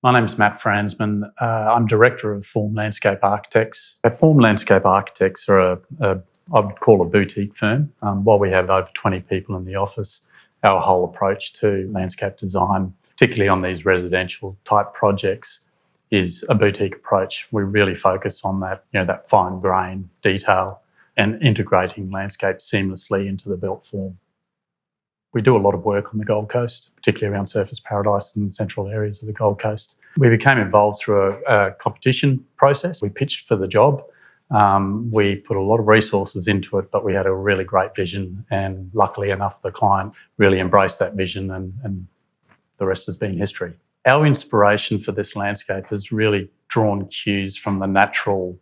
My name's Matt Franzmann. I'm Director of Form Landscape Architects. Form Landscape Architects are I would call a boutique firm. While we have over 20 people in the office, our whole approach to landscape design, particularly on these residential type projects, is a boutique approach. We really focus on that fine grain detail and integrating landscape seamlessly into the built form. We do a lot of work on the Gold Coast, particularly around Surfers Paradise and central areas of the Gold Coast. We became involved through a competition process. We pitched for the job. We put a lot of resources into it, but we had a really great vision, and luckily enough, the client really embraced that vision, and the rest has been history. Our inspiration for this landscape has really drawn cues from the natural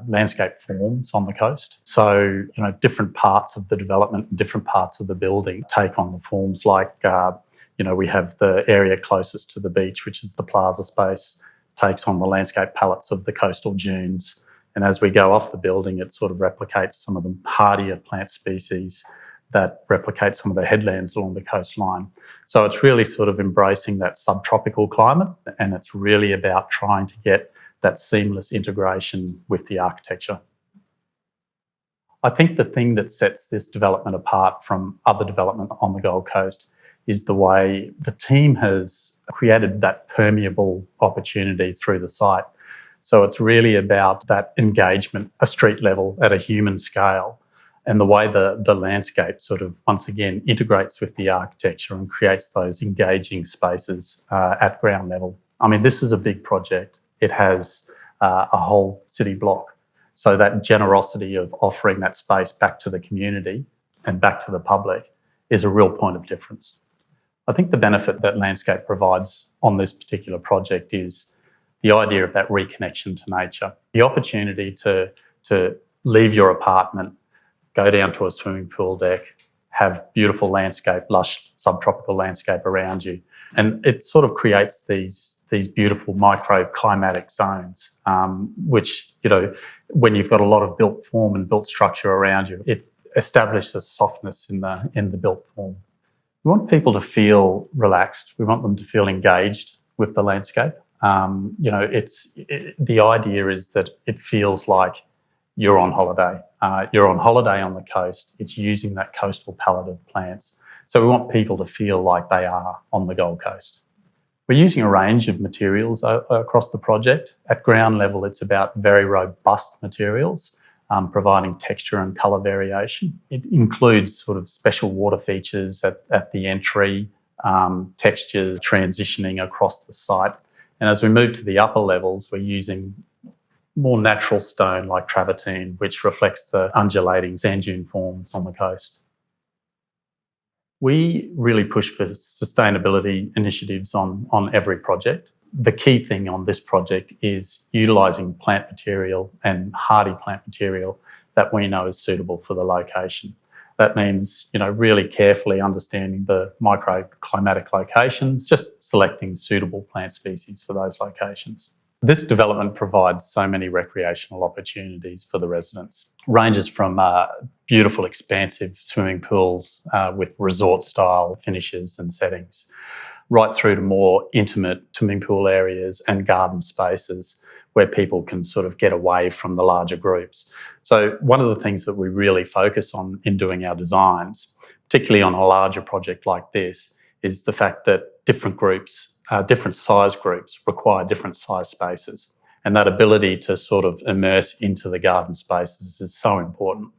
landscape forms on the coast. So, different parts of the development and different parts of the building take on the forms like, we have the area closest to the beach, which is the plaza space, takes on the landscape palettes of the coastal dunes. And as we go up the building, it sort of replicates some of the hardier plant species that replicate some of the headlands along the coastline. So it's really sort of embracing that subtropical climate, and it's really about trying to get that seamless integration with the architecture. I think the thing that sets this development apart from other development on the Gold Coast is the way the team has created that permeable opportunity through the site. So it's really about that engagement, a street level at a human scale, and the way the landscape sort of, once again, integrates with the architecture and creates those engaging spaces at ground level. I mean, this is a big project. It has a whole city block. So that generosity of offering that space back to the community and back to the public is a real point of difference. I think the benefit that landscape provides on this particular project is the idea of that reconnection to nature. The opportunity to leave your apartment, go down to a swimming pool deck, have beautiful landscape, lush subtropical landscape around you. And it sort of creates these beautiful microclimatic zones, which, when you've got a lot of built form and built structure around you, it establishes softness in the built form. We want people to feel relaxed. We want them to feel engaged with the landscape. The idea is that it feels like you're on holiday. You're on holiday on the coast. It's using that coastal palette of plants. So we want people to feel like they are on the Gold Coast. We're using a range of materials across the project. At ground level, it's about very robust materials, providing texture and colour variation. It includes sort of special water features at the entry, textures transitioning across the site. And as we move to the upper levels, we're using more natural stone like travertine, which reflects the undulating sand dune forms on the coast. We really push for sustainability initiatives on every project. The key thing on this project is utilising plant material and hardy plant material that we know is suitable for the location. That means, really carefully understanding the microclimatic locations, just selecting suitable plant species for those locations. This development provides so many recreational opportunities for the residents. Ranges from beautiful, expansive swimming pools with resort-style finishes and settings, right through to more intimate swimming pool areas and garden spaces where people can sort of get away from the larger groups. So one of the things that we really focus on in doing our designs, particularly on a larger project like this, is the fact that different groups, different size groups require different size spaces. And that ability to sort of immerse into the garden spaces is so important.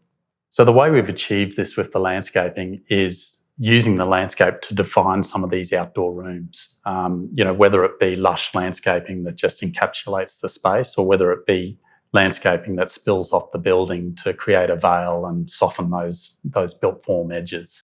So the way we've achieved this with the landscaping is using the landscape to define some of these outdoor rooms, whether it be lush landscaping that just encapsulates the space, or whether it be landscaping that spills off the building to create a veil and soften those built form edges.